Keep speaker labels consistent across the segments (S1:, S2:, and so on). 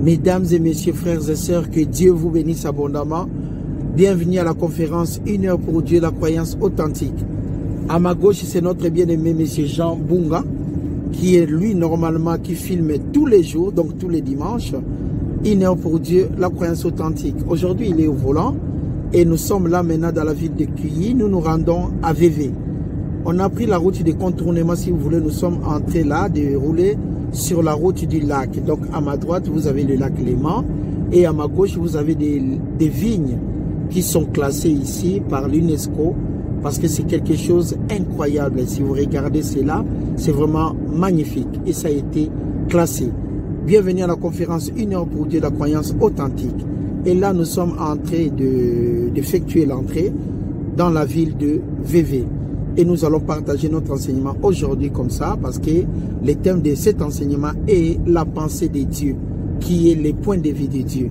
S1: Mesdames et messieurs, frères et sœurs, que Dieu vous bénisse abondamment. Bienvenue à la conférence 1 heure pour Dieu, la croyance authentique. À ma gauche, c'est notre bien-aimé monsieur Jean Bunga, qui est lui normalement qui filme tous les jours, donc tous les dimanches. 1 heure pour Dieu, la croyance authentique. Aujourd'hui, il est au volant et nous sommes là maintenant dans la ville de Cuyi. Nous nous rendons à VV. On a pris la route de contournement, si vous voulez. Nous sommes en train là de rouler sur la route du lac. Donc à ma droite, vous avez le lac Léman et à ma gauche, vous avez des vignes qui sont classées ici par l'UNESCO parce que c'est quelque chose d'incroyable. Si vous regardez cela, c'est vraiment magnifique et ça a été classé. Bienvenue à la conférence 1 heure pour Dieu, la croyance authentique. Et là, nous sommes en train d'effectuer l'entrée dans la ville de VV. Et nous allons partager notre enseignement aujourd'hui comme ça, parce que le thème de cet enseignement est la pensée de Dieu, qui est le point de vue de Dieu.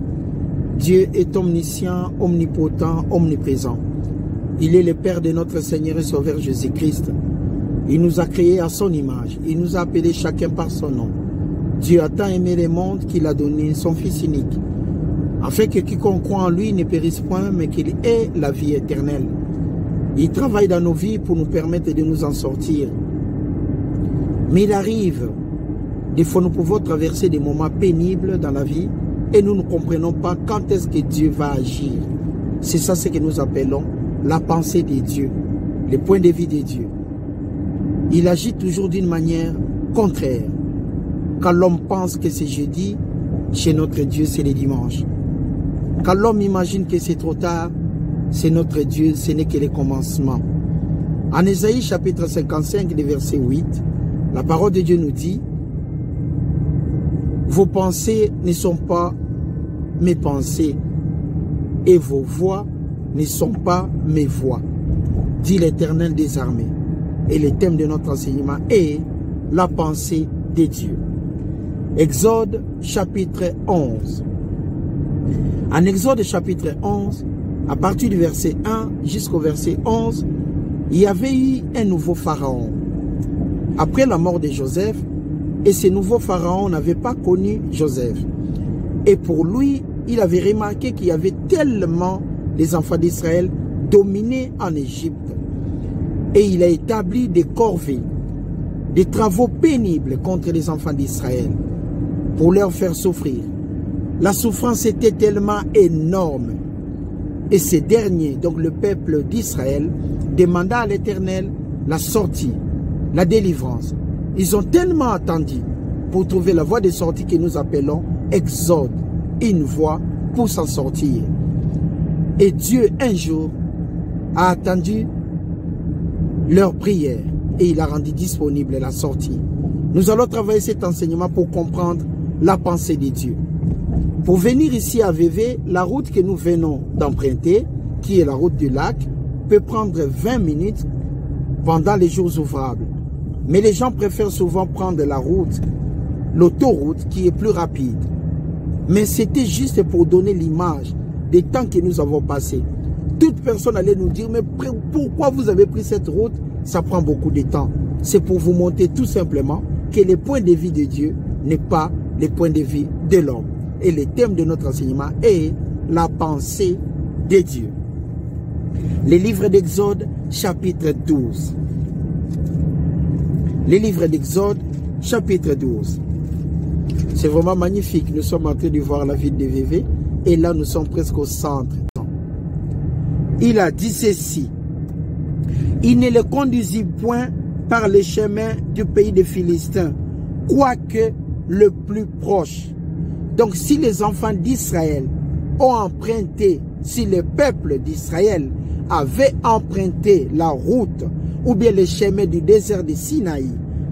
S1: Dieu est omniscient, omnipotent, omniprésent. Il est le Père de notre Seigneur et Sauveur Jésus-Christ. Il nous a créés à son image. Il nous a appelés chacun par son nom. Dieu a tant aimé le monde qu'il a donné son Fils unique, afin que quiconque croit en lui ne périsse point, mais qu'il ait la vie éternelle. Il travaille dans nos vies pour nous permettre de nous en sortir. Mais il arrive, des fois nous pouvons traverser des moments pénibles dans la vie et nous ne comprenons pas quand est-ce que Dieu va agir. C'est ça ce que nous appelons la pensée de Dieu, le point de vue de Dieu. Il agit toujours d'une manière contraire. Quand l'homme pense que c'est jeudi, chez notre Dieu c'est le dimanche. Quand l'homme imagine que c'est trop tard, c'est notre Dieu, ce n'est que le commencement. En Ésaïe chapitre 55, verset 8, la parole de Dieu nous dit: vos pensées ne sont pas mes pensées, et vos voix ne sont pas mes voix, dit l'Éternel des armées. Et le thème de notre enseignement est la pensée de Dieu. Exode chapitre 11. En Exode chapitre 11, à partir du verset 1 jusqu'au verset 11, il y avait eu un nouveau pharaon. Après la mort de Joseph, et ce nouveau pharaon n'avait pas connu Joseph. Et pour lui, il avait remarqué qu'il y avait tellement les enfants d'Israël dominés en Égypte. Et il a établi des corvées, des travaux pénibles contre les enfants d'Israël, pour leur faire souffrir. La souffrance était tellement énorme. Et ces derniers, donc le peuple d'Israël, demanda à l'Éternel la sortie, la délivrance. Ils ont tellement attendu pour trouver la voie de sortie que nous appelons Exode, une voie pour s'en sortir. Et Dieu, un jour, a attendu leur prière et il a rendu disponible la sortie. Nous allons travailler cet enseignement pour comprendre la pensée de Dieu. Pour venir ici à VV, la route que nous venons d'emprunter, qui est la route du lac, peut prendre 20 minutes pendant les jours ouvrables. Mais les gens préfèrent souvent prendre la route, l'autoroute, qui est plus rapide. Mais c'était juste pour donner l'image des temps que nous avons passés. Toute personne allait nous dire: mais pourquoi vous avez pris cette route? Ça prend beaucoup de temps. C'est pour vous montrer tout simplement que le point de vue de Dieu n'est pas le point de vue de l'homme. Et le thème de notre enseignement est la pensée de Dieu. Le livre d'Exode, chapitre 12. Le livre d'Exode, chapitre 12. C'est vraiment magnifique. Nous sommes en train de voir la ville de VV. Et là, nous sommes presque au centre. Il a dit ceci: il ne le conduisit point par les chemins du pays des Philistins, quoique le plus proche. Donc si les enfants d'Israël ont emprunté, si le peuple d'Israël avait emprunté la route ou bien les chemins du désert de Sinaï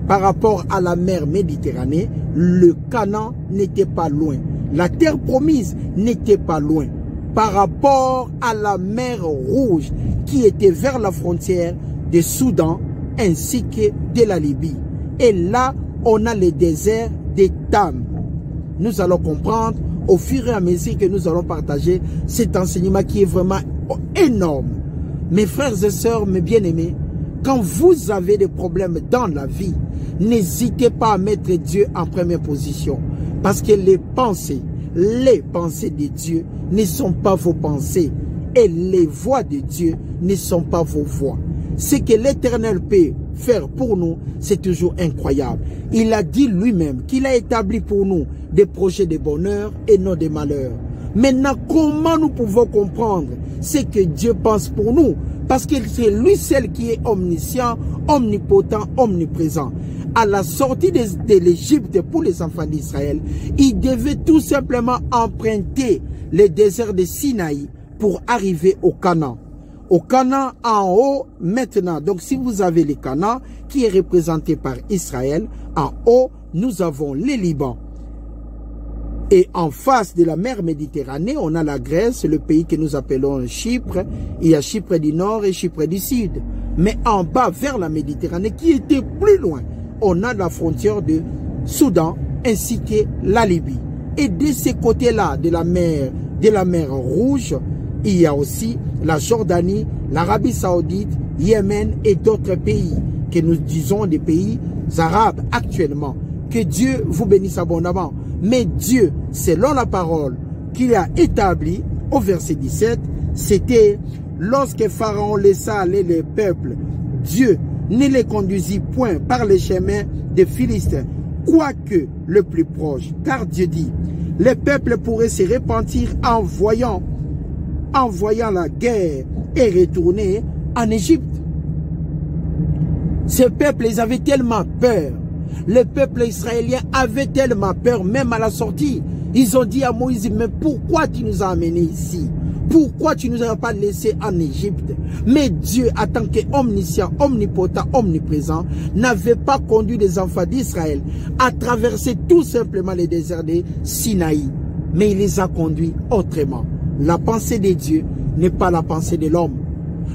S1: par rapport à la mer Méditerranée, le Canaan n'était pas loin. La terre promise n'était pas loin. Par rapport à la mer Rouge qui était vers la frontière de Soudan ainsi que de la Libye. Et là, on a le désert d'Étam. Nous allons comprendre au fur et à mesure que nous allons partager cet enseignement qui est vraiment énorme. Mes frères et sœurs, mes bien-aimés, quand vous avez des problèmes dans la vie, n'hésitez pas à mettre Dieu en première position. Parce que les pensées, les pensées de Dieu ne sont pas vos pensées et les voies de Dieu ne sont pas vos voies. Ce que l'Éternel peut faire pour nous, c'est toujours incroyable. Il a dit lui-même qu'il a établi pour nous des projets de bonheur et non de malheur. Maintenant, comment nous pouvons comprendre ce que Dieu pense pour nous? Parce que c'est lui seul qui est omniscient, omnipotent, omniprésent. À la sortie de l'Égypte pour les enfants d'Israël, ils devaient tout simplement emprunter le désert de Sinaï pour arriver au Canaan. Au Canaan en haut maintenant. Donc si vous avez le Canaan qui est représenté par Israël, en haut nous avons le Liban. Et en face de la mer Méditerranée, on a la Grèce, le pays que nous appelons Chypre. Il y a Chypre du Nord et Chypre du Sud. Mais en bas vers la Méditerranée, qui était plus loin, on a la frontière de Soudan ainsi que la Libye. Et de ce côté-là de la mer Rouge, il y a aussi la Jordanie, l'Arabie Saoudite, Yémen et d'autres pays que nous disons des pays arabes actuellement. Que Dieu vous bénisse abondamment. Mais Dieu, selon la parole qu'il a établie au verset 17, c'était lorsque Pharaon laissa aller les peuples, Dieu ne les conduisit point par les chemins des Philistins, quoique le plus proche. Car Dieu dit, les peuples pourraient se repentir en voyant la guerre et retourner en Égypte. Ces peuples, ils avaient tellement peur. Le peuple israélien avait tellement peur, même à la sortie. Ils ont dit à Moïse, mais pourquoi tu nous as amenés ici? Pourquoi tu ne nous as pas laissés en Égypte? Mais Dieu, en tant qu'omniscient, omnipotent, omniprésent, n'avait pas conduit les enfants d'Israël à traverser tout simplement le désert de Sinaï. Mais il les a conduits autrement. La pensée de Dieu n'est pas la pensée de l'homme.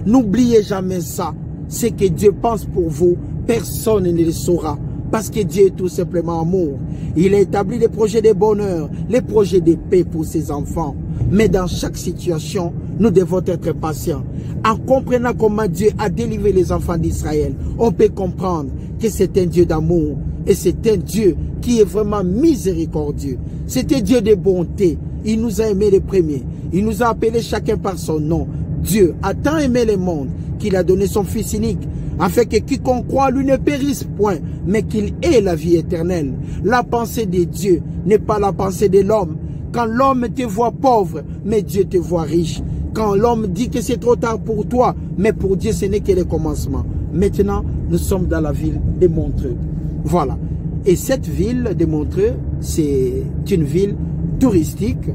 S1: N'oubliez jamais ça. Ce que Dieu pense pour vous, personne ne le saura. Parce que Dieu est tout simplement amour. Il a établi les projets de bonheur, les projets de paix pour ses enfants. Mais dans chaque situation, nous devons être patients. En comprenant comment Dieu a délivré les enfants d'Israël, on peut comprendre que c'est un Dieu d'amour. Et c'est un Dieu qui est vraiment miséricordieux. C'est un Dieu de bonté. Il nous a aimés les premiers. Il nous a appelés chacun par son nom. Dieu a tant aimé le monde qu'il a donné son Fils unique, afin que quiconque croit lui ne périsse point, mais qu'il ait la vie éternelle. La pensée de Dieu n'est pas la pensée de l'homme. Quand l'homme te voit pauvre, mais Dieu te voit riche. Quand l'homme dit que c'est trop tard pour toi, mais pour Dieu ce n'est que le commencement. Maintenant, nous sommes dans la ville de Montreux. Voilà. Et cette ville de Montreux, c'est une ville touristique.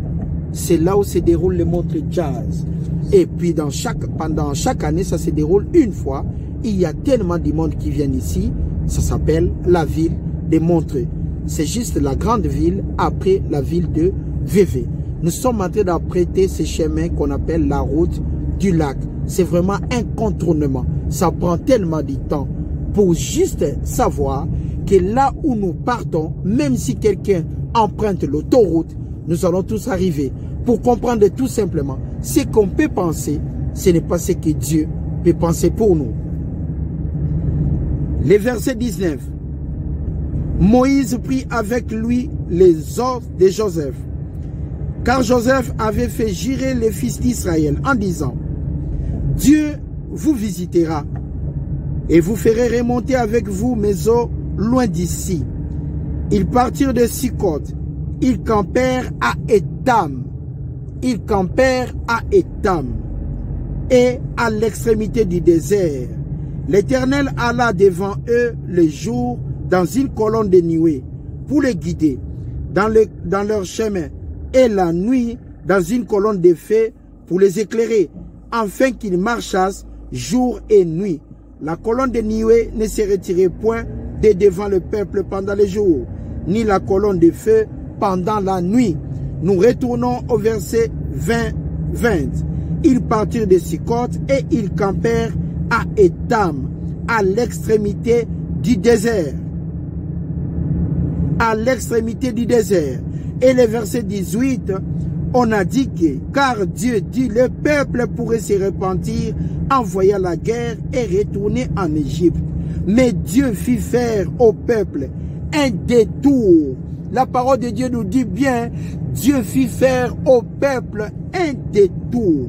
S1: C'est là où se déroule le Montreux Jazz. Et puis pendant chaque année, ça se déroule une fois. Il y a tellement de monde qui viennent ici. Ça s'appelle la ville de Montreux. C'est juste la grande ville après la ville de Vevey. Nous sommes en train d'apprêter ce chemin qu'on appelle la route du lac. C'est vraiment un contournement. Ça prend tellement de temps pour juste savoir que là où nous partons, même si quelqu'un emprunte l'autoroute, nous allons tous arriver. Pour comprendre tout simplement, ce qu'on peut penser, ce n'est pas ce que Dieu peut penser pour nous. Le verset 19. Moïse prit avec lui les ordres de Joseph, car Joseph avait fait jurer les fils d'Israël en disant, Dieu vous visitera et vous ferez remonter avec vous mes eaux loin d'ici. Ils partirent de Sukkot, ils campèrent à Étam. Ils campèrent à Étam et à l'extrémité du désert. L'Éternel alla devant eux le jour dans une colonne de nuée pour les guider dans leur chemin, et la nuit dans une colonne de feu pour les éclairer, afin qu'ils marchassent jour et nuit. La colonne de nuée ne se retirait point de devant le peuple pendant le jour, ni la colonne de feu pendant la nuit. Nous retournons au verset 20. Ils partirent de Sukkot et ils campèrent à Étam, à l'extrémité du désert. À l'extrémité du désert. Et le verset 18, on a dit que, car Dieu dit, le peuple pourrait se repentir en voyant la guerre et retourner en Égypte. Mais Dieu fit faire au peuple un détour La parole de Dieu nous dit bien, Dieu fit faire au peuple un détour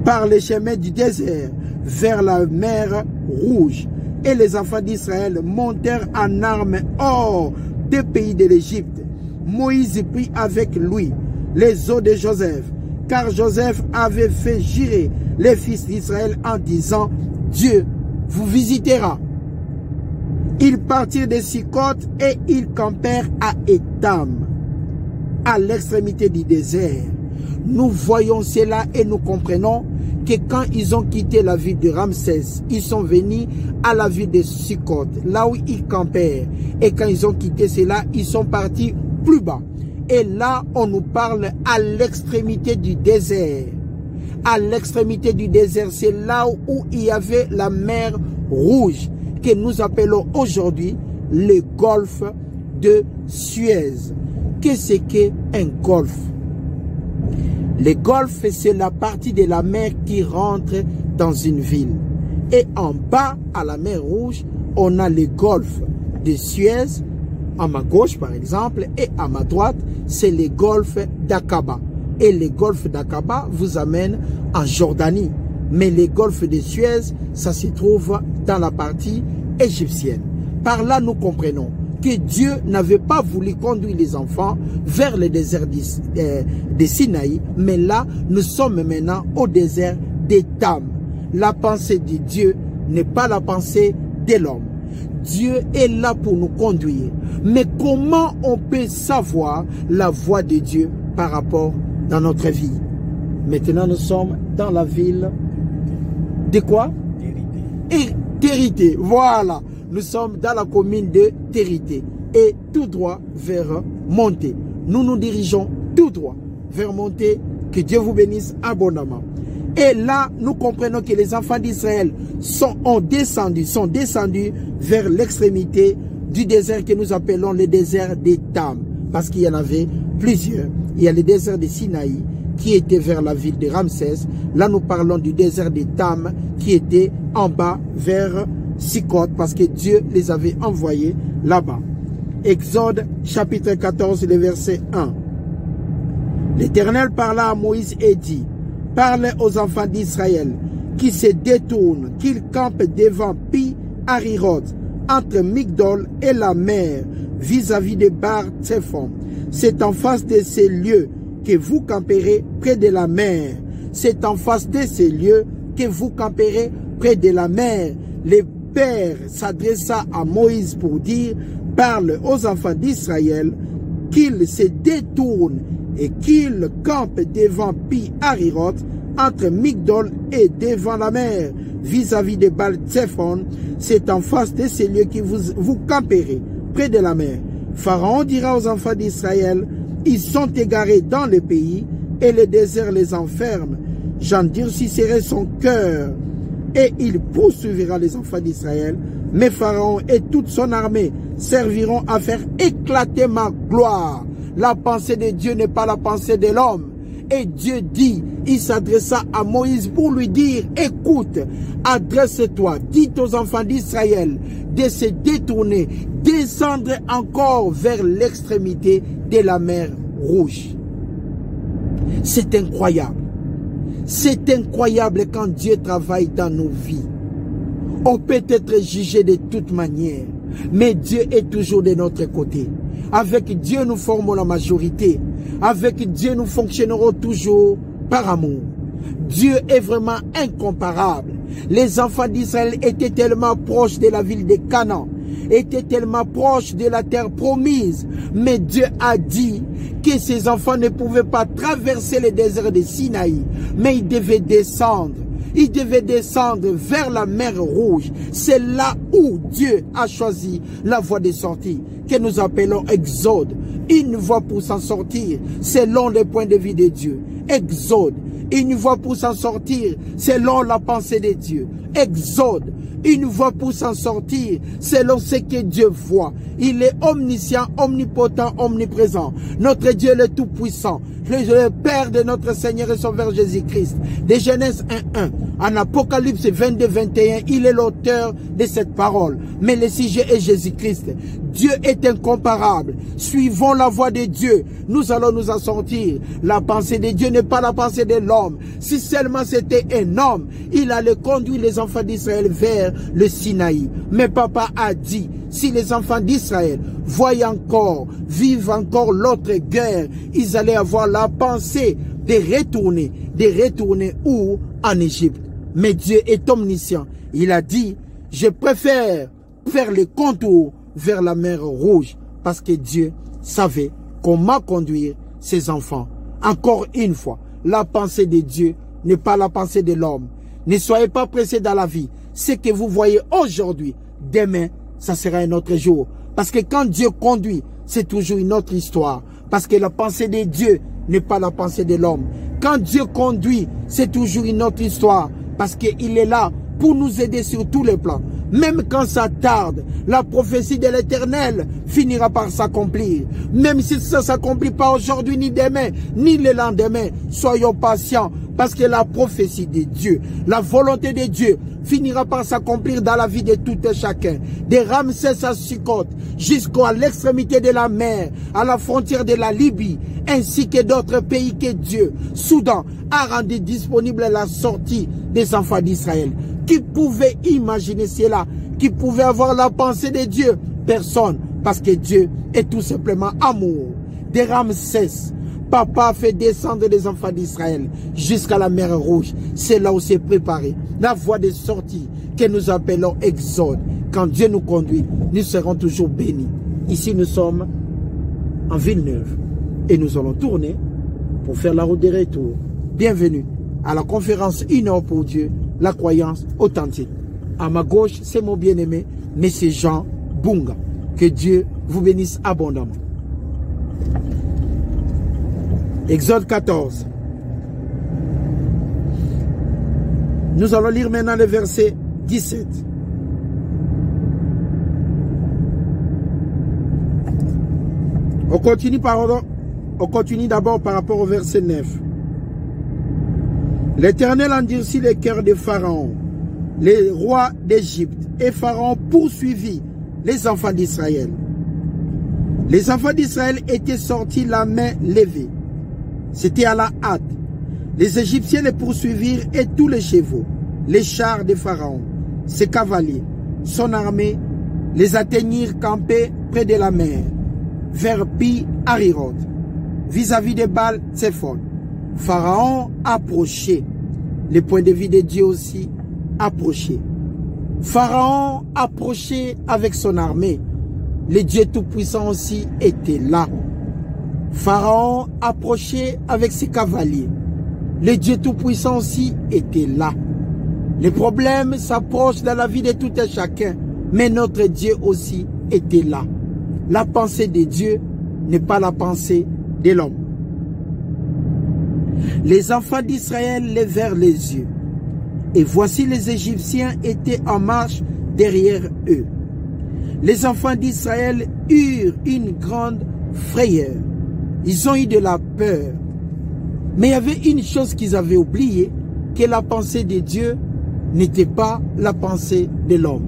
S1: par les chemins du désert vers la mer Rouge. Et les enfants d'Israël montèrent en armes hors des pays de l'Égypte. Moïse prit avec lui les os de Joseph, car Joseph avait fait jurer les fils d'Israël en disant, Dieu vous visitera. Ils partirent de Succoth et ils campèrent à Étam, à l'extrémité du désert. Nous voyons cela et nous comprenons que quand ils ont quitté la ville de Ramsès, ils sont venus à la ville de Succoth, là où ils campèrent. Et quand ils ont quitté cela, ils sont partis plus bas. Et là, on nous parle à l'extrémité du désert. À l'extrémité du désert, c'est là où il y avait la mer Rouge, que nous appelons aujourd'hui le golfe de Suez. Qu'est-ce qu'un golfe? Le golfe, c'est la partie de la mer qui rentre dans une ville. Et en bas, à la mer Rouge, on a le golfe de Suez, à ma gauche par exemple, et à ma droite, c'est le golfe d'Aqaba. Et le golfe d'Aqaba vous amène en Jordanie. Mais le golfe de Suez, ça se trouve dans la partie égyptienne. Par là, nous comprenons que Dieu n'avait pas voulu conduire les enfants vers le désert de Sinaï, mais là, nous sommes maintenant au désert d'Étam. La pensée de Dieu n'est pas la pensée de l'homme. Dieu est là pour nous conduire. Mais comment on peut savoir la voix de Dieu par rapport dans notre vie? Maintenant, nous sommes dans la ville de quoi? Térité. Voilà. Nous sommes dans la commune de Térité. Et tout droit vers Monté. Nous nous dirigeons tout droit vers Monté. Que Dieu vous bénisse abondamment. Et là, nous comprenons que les enfants d'Israël sont descendus vers l'extrémité du désert que nous appelons le désert d'Étam. Parce qu'il y en avait plusieurs. Il y a le désert de Sinaï qui était vers la ville de Ramsès. Là, nous parlons du désert d'Étam qui était en bas vers Succoth parce que Dieu les avait envoyés là-bas. Exode chapitre 14, le verset 1. L'Éternel parla à Moïse et dit, parle aux enfants d'Israël qui se détournent, qu'ils campent devant Pi-Hahiroth, entre Migdol et la mer, vis-à-vis de Bar-Tsephon. C'est en face de ces lieux que vous camperez près de la mer. C'est en face de ces lieux que vous camperez près de la mer. Le Père s'adressa à Moïse pour dire, parle aux enfants d'Israël qu'ils se détournent et qu'ils campent devant Pi-Hahiroth, entre Migdol et devant la mer, vis-à-vis de Baal-Tsephon. C'est en face de ces lieux que vous camperez près de la mer. Pharaon dira aux enfants d'Israël, ils sont égarés dans le pays et le désert les enferme. J'endurcirai son cœur et il poursuivra les enfants d'Israël. Mais Pharaon et toute son armée serviront à faire éclater ma gloire. La pensée de Dieu n'est pas la pensée de l'homme. Et Dieu dit, il s'adressa à Moïse pour lui dire, écoute, adresse-toi, dites aux enfants d'Israël de se détourner, descendre encore vers l'extrémité de la mer Rouge. C'est incroyable. C'est incroyable quand Dieu travaille dans nos vies. On peut être jugé de toute manière, mais Dieu est toujours de notre côté. Avec Dieu, nous formons la majorité. Avec Dieu, nous fonctionnerons toujours par amour. Dieu est vraiment incomparable. Les enfants d'Israël étaient tellement proches de la ville de Canaan, étaient tellement proches de la terre promise. Mais Dieu a dit que ces enfants ne pouvaient pas traverser le désert de Sinaï, mais ils devaient descendre. Ils devaient descendre vers la mer Rouge. C'est là où Dieu a choisi la voie de sortie, que nous appelons Exode. Une voie pour s'en sortir selon le point de vue de Dieu. Exode. Une voie pour s'en sortir selon la pensée de Dieu. Exode. Une voie pour s'en sortir selon ce que Dieu voit. Il est omniscient, omnipotent, omniprésent. Notre Dieu le Tout-Puissant, le Père de notre Seigneur et Sauveur Jésus-Christ. De Genèse 1.1, En Apocalypse 22, 21, il est l'auteur de cette parole. Mais le sujet est Jésus-Christ. Dieu est incomparable. Suivons la voie de Dieu. Nous allons nous en sortir. La pensée de Dieu n'est pas la pensée de l'homme. Si seulement c'était un homme, il allait conduire les enfants d'Israël vers le Sinaï. Mais papa a dit, si les enfants d'Israël voient encore, vivent encore l'autre guerre, ils allaient avoir la pensée de retourner où? En Égypte. Mais Dieu est omniscient. Il a dit, je préfère faire le contour vers la mer Rouge, parce que Dieu savait comment conduire ses enfants. Encore une fois, la pensée de Dieu n'est pas la pensée de l'homme. Ne soyez pas pressés dans la vie. Ce que vous voyez aujourd'hui, demain, ça sera un autre jour. Parce que quand Dieu conduit, c'est toujours une autre histoire. Parce que la pensée de Dieu n'est pas la pensée de l'homme. Quand Dieu conduit, c'est toujours une autre histoire. Parce qu'il est là pour nous aider sur tous les plans. Même quand ça tarde, la prophétie de l'Éternel finira par s'accomplir. Même si ça ne s'accomplit pas aujourd'hui, ni demain, ni le lendemain, soyons patients. Parce que la prophétie de Dieu, la volonté de Dieu finira par s'accomplir dans la vie de tout et chacun. De Ramsès à Sukkot, jusqu'à l'extrémité de la mer, à la frontière de la Libye, ainsi que d'autres pays que Dieu, Soudan, a rendu disponible la sortie des enfants d'Israël. Qui pouvait imaginer cela? Qui pouvait avoir la pensée de Dieu? Personne. Parce que Dieu est tout simplement amour. De Ramsès, papa a fait descendre les enfants d'Israël jusqu'à la mer Rouge. C'est là où s'est préparé la voie de sortie que nous appelons Exode. Quand Dieu nous conduit, nous serons toujours bénis. Ici, nous sommes en Villeneuve et nous allons tourner pour faire la route de retour. Bienvenue à la conférence 1 heure pour Dieu, la croyance authentique. À ma gauche, c'est mon bien-aimé, M. Jean Bunga. Que Dieu vous bénisse abondamment. Exode 14. Nous allons lire maintenant le verset 17. On continue d'abord par rapport au verset 9. L'Éternel endurcit les cœurs de Pharaon, les rois d'Égypte, et Pharaon poursuivit les enfants d'Israël. Les enfants d'Israël étaient sortis la main levée. C'était à la hâte. Les Égyptiens les poursuivirent et tous les chevaux, les chars de Pharaon, ses cavaliers, son armée, les atteignirent campés près de la mer, vers Pi-Hahiroth, vis-à-vis de Baal-Tsephon. Pharaon approchait. Le point de vue de Dieu aussi approchait. Pharaon approchait avec son armée. Le Dieu Tout-Puissant aussi était là. Pharaon approchait avec ses cavaliers. Le Dieu Tout-Puissant aussi était là. Les problèmes s'approchent dans la vie de tout et chacun. Mais notre Dieu aussi était là. La pensée de Dieu n'est pas la pensée de l'homme. Les enfants d'Israël levèrent les yeux. Et voici les Égyptiens étaient en marche derrière eux. Les enfants d'Israël eurent une grande frayeur. Ils ont eu de la peur. Mais il y avait une chose qu'ils avaient oubliée, que la pensée de Dieu n'était pas la pensée de l'homme.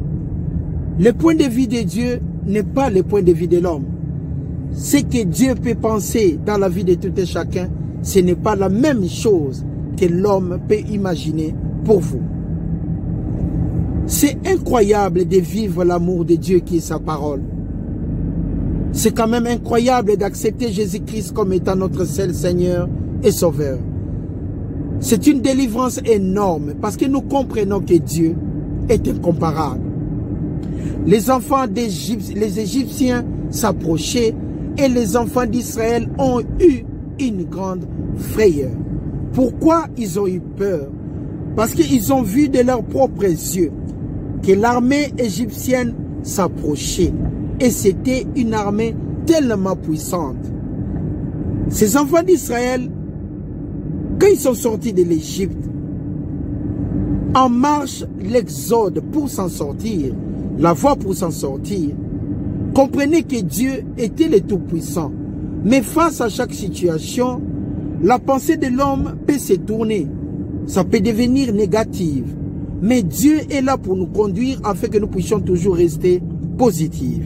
S1: Le point de vue de Dieu n'est pas le point de vue de l'homme. Ce que Dieu peut penser dans la vie de tout et chacun, ce n'est pas la même chose que l'homme peut imaginer pour vous. C'est incroyable de vivre l'amour de Dieu qui est sa parole. C'est quand même incroyable d'accepter Jésus-Christ comme étant notre seul Seigneur et Sauveur. C'est une délivrance énorme parce que nous comprenons que Dieu est incomparable. Les enfants d'Égypte, les Égyptiens s'approchaient et les enfants d'Israël ont eu une grande frayeur. Pourquoi ils ont eu peur? Parce qu'ils ont vu de leurs propres yeux que l'armée égyptienne s'approchait. Et c'était une armée tellement puissante. Ces enfants d'Israël, quand ils sont sortis de l'Égypte, en marche l'exode pour s'en sortir, la voie pour s'en sortir, comprenez que Dieu était le Tout-Puissant. Mais face à chaque situation, la pensée de l'homme peut se tourner. Ça peut devenir négatif. Mais Dieu est là pour nous conduire afin que nous puissions toujours rester positifs.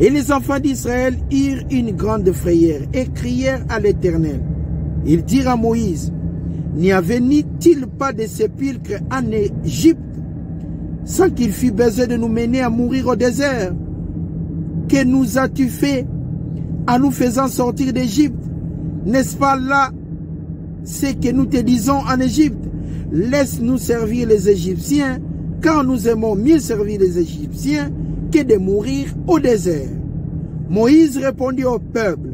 S1: Et les enfants d'Israël eurent une grande frayeur et crièrent à l'Éternel. Ils dirent à Moïse, n'y avait-il pas de sépulcre en Égypte, sans qu'il fût besoin de nous mener à mourir au désert? Que nous as-tu fait en nous faisant sortir d'Égypte? N'est-ce pas là ce que nous te disons en Égypte? Laisse-nous servir les Égyptiens, car nous aimons mieux servir les Égyptiens que de mourir au désert. Moïse répondit au peuple,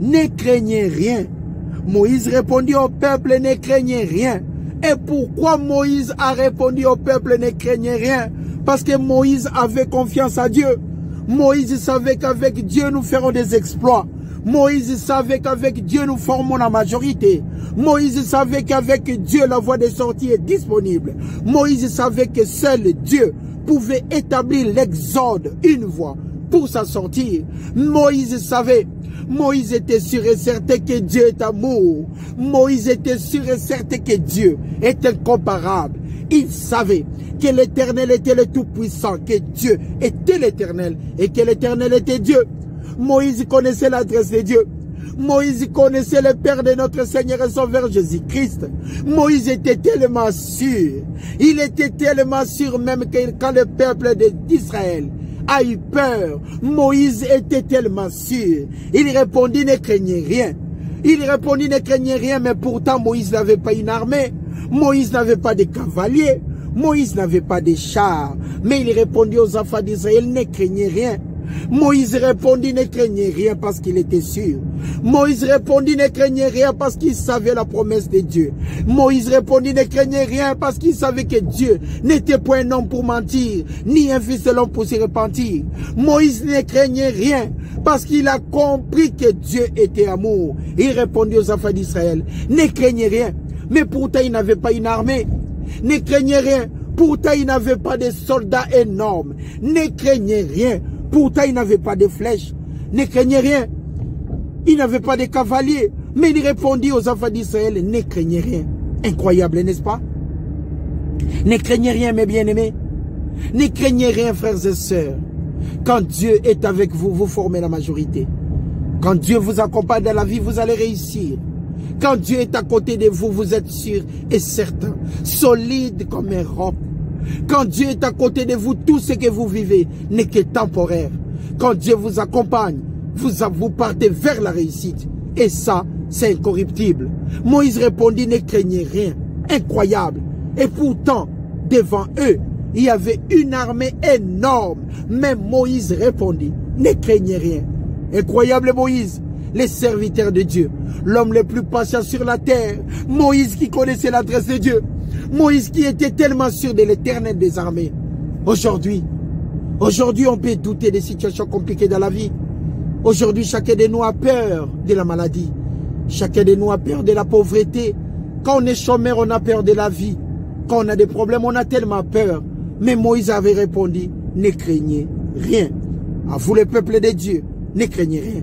S1: ne craignez rien. Moïse répondit au peuple, ne craignez rien. Et pourquoi Moïse a répondu au peuple, ne craignez rien? Parce que Moïse avait confiance à Dieu. Moïse savait qu'avec Dieu nous ferons des exploits. Moïse savait qu'avec Dieu nous formons la majorité. Moïse savait qu'avec Dieu la voie de sortie est disponible. Moïse savait que seul Dieu pouvait établir l'exode, une voie pour sa sortie. Moïse savait, Moïse était sûr et certain que Dieu est amour. Moïse était sûr et certain que Dieu est incomparable. Il savait que l'Éternel était le Tout-Puissant, que Dieu était l'Éternel et que l'Éternel était Dieu. Moïse connaissait l'adresse de Dieu. Moïse connaissait le Père de notre Seigneur et Sauveur Jésus-Christ. Moïse était tellement sûr. Il était tellement sûr même que quand le peuple d'Israël a eu peur, Moïse était tellement sûr. Il répondit, ne craignez rien. Il répondit, ne craignez rien, mais pourtant Moïse n'avait pas une armée. Moïse n'avait pas de cavaliers. Moïse n'avait pas de chars. Mais il répondit aux enfants d'Israël, ne craignez rien. Moïse répondit, ne craignez rien parce qu'il était sûr. Moïse répondit, ne craignez rien parce qu'il savait la promesse de Dieu. Moïse répondit, ne craignez rien parce qu'il savait que Dieu n'était point un homme pour mentir, ni un fils de l'homme pour se repentir. Moïse ne craignait rien parce qu'il a compris que Dieu était amour. Il répondit aux enfants d'Israël, ne craignez rien. Mais pourtant il n'avait pas une armée. Ne craignez rien. Pourtant il n'avait pas de soldats énormes. Ne craignez rien. Pourtant, il n'avait pas de flèches. Ne craignez rien. Il n'avait pas de cavaliers. Mais il répondit aux enfants d'Israël, ne craignez rien. Incroyable, n'est-ce pas? Ne craignez rien, mes bien-aimés. Ne craignez rien, frères et sœurs. Quand Dieu est avec vous, vous formez la majorité. Quand Dieu vous accompagne dans la vie, vous allez réussir. Quand Dieu est à côté de vous, vous êtes sûr et certain. Solide comme un roc. Quand Dieu est à côté de vous, tout ce que vous vivez n'est que temporaire. Quand Dieu vous accompagne, vous partez vers la réussite. Et ça, c'est incorruptible. Moïse répondit, ne craignez rien. Incroyable. Et pourtant, devant eux, il y avait une armée énorme. Mais Moïse répondit, ne craignez rien. Incroyable Moïse, les serviteurs de Dieu, l'homme le plus patient sur la terre. Moïse qui connaissait l'adresse de Dieu. Moïse qui était tellement sûr de l'Éternel des armées. Aujourd'hui, on peut douter des situations compliquées dans la vie. Aujourd'hui, chacun de nous a peur de la maladie. Chacun de nous a peur de la pauvreté. Quand on est chômeur, on a peur de la vie. Quand on a des problèmes, on a tellement peur. Mais Moïse avait répondu, ne craignez rien. À vous le peuple de Dieu, ne craignez rien.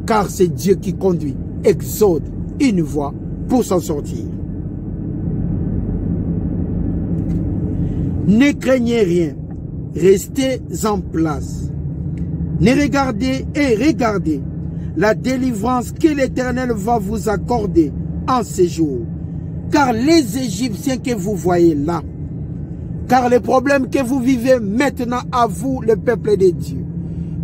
S1: Car c'est Dieu qui conduit. Exode, une voie pour s'en sortir. Ne craignez rien, restez en place. Ne regardez et regardez la délivrance que l'Éternel va vous accorder en ces jours. Car les Égyptiens que vous voyez là, car les problèmes que vous vivez maintenant à vous, le peuple de Dieu.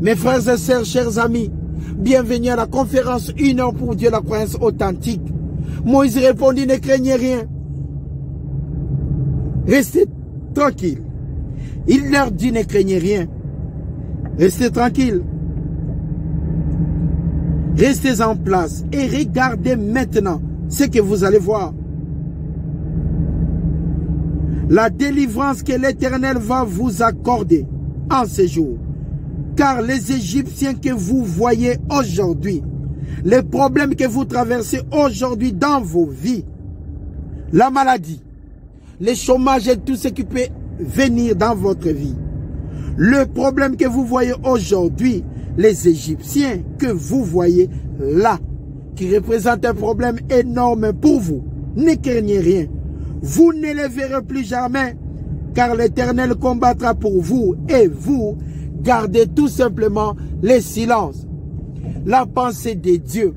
S1: Mes frères et sœurs, chers amis, bienvenue à la conférence 1 heure pour Dieu, la croyance authentique. Moïse répondit, ne craignez rien. Restez tranquille. Il leur dit, ne craignez rien. Restez tranquille. Restez en place et regardez maintenant ce que vous allez voir. La délivrance que l'Éternel va vous accorder en ces jours. Car les Égyptiens que vous voyez aujourd'hui, les problèmes que vous traversez aujourd'hui dans vos vies, la maladie, le chômage et tout ce qui peut venir dans votre vie. Le problème que vous voyez aujourd'hui, les Égyptiens que vous voyez là, qui représente un problème énorme pour vous. Ne craignez rien. Vous ne les verrez plus jamais, car l'Éternel combattra pour vous et vous gardez tout simplement le silence. La pensée de Dieu,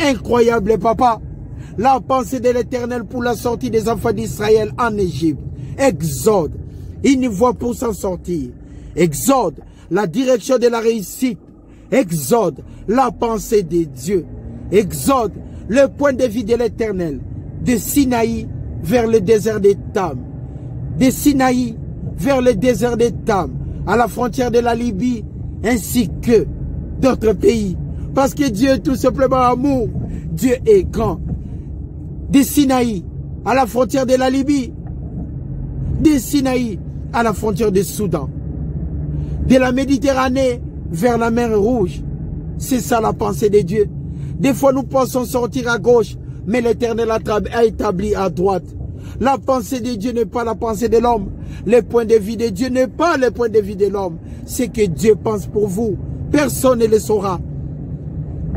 S1: incroyable papa, la pensée de l'Éternel pour la sortie des enfants d'Israël en Égypte. Exode, une voie pour s'en sortir. Exode, la direction de la réussite. Exode, la pensée de Dieu. Exode, le point de vue de l'Éternel. De Sinaï vers le désert d'Étam. De Sinaï vers le désert d'Étam, à la frontière de la Libye, ainsi que d'autres pays. Parce que Dieu est tout simplement amour. Dieu est grand. De Sinaï à la frontière de la Libye. De Sinaï à la frontière du Soudan. De la Méditerranée vers la mer Rouge. C'est ça la pensée de Dieu. Des fois nous pensons sortir à gauche, mais l'Éternel a établi à droite. La pensée de Dieu n'est pas la pensée de l'homme. Le point de vue de Dieu n'est pas le point de vue de l'homme. C'est que Dieu pense pour vous. Personne ne le saura.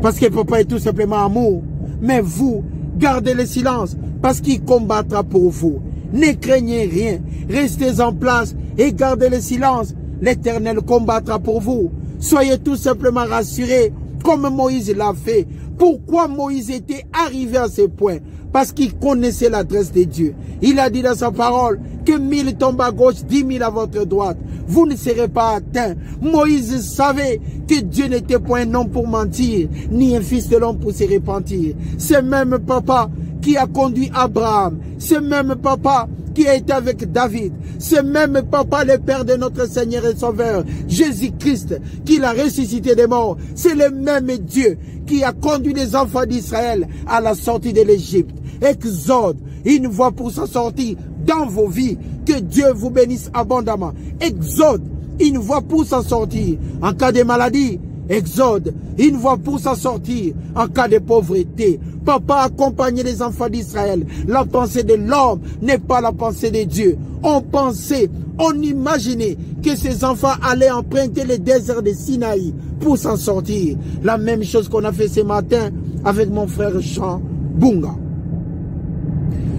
S1: Parce que papa est tout simplement amour. Mais vous, gardez le silence parce qu'il combattra pour vous. Ne craignez rien. Restez en place et gardez le silence. L'Éternel combattra pour vous. Soyez tout simplement rassurés comme Moïse l'a fait. Pourquoi Moïse était arrivé à ce point? Parce qu'il connaissait l'adresse de Dieu. Il a dit dans sa parole que 1000 tombent à gauche, 10 000 à votre droite. Vous ne serez pas atteints. Moïse savait que Dieu n'était point un homme pour mentir, ni un fils de l'homme pour se repentir. C'est même papa qui a conduit Abraham. C'est même papa qui a été avec David. C'est même papa, le Père de notre Seigneur et Sauveur, Jésus-Christ, qui l'a ressuscité des morts. C'est le même Dieu qui a conduit les enfants d'Israël à la sortie de l'Égypte. Exode, une voie pour s'en sortir dans vos vies. Que Dieu vous bénisse abondamment. Exode, une voie pour s'en sortir en cas de maladie. Exode, une voie pour s'en sortir en cas de pauvreté. Papa accompagnait les enfants d'Israël. La pensée de l'homme n'est pas la pensée de Dieu. On pensait, on imaginait que ces enfants allaient emprunter le désert de Sinaï pour s'en sortir. La même chose qu'on a fait ce matin avec mon frère Jean Bunga.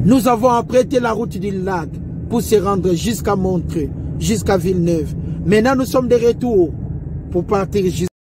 S1: Nous avons emprunté la route du lac pour se rendre jusqu'à Montreux, jusqu'à Villeneuve. Maintenant, nous sommes de retour pour partir jusqu'à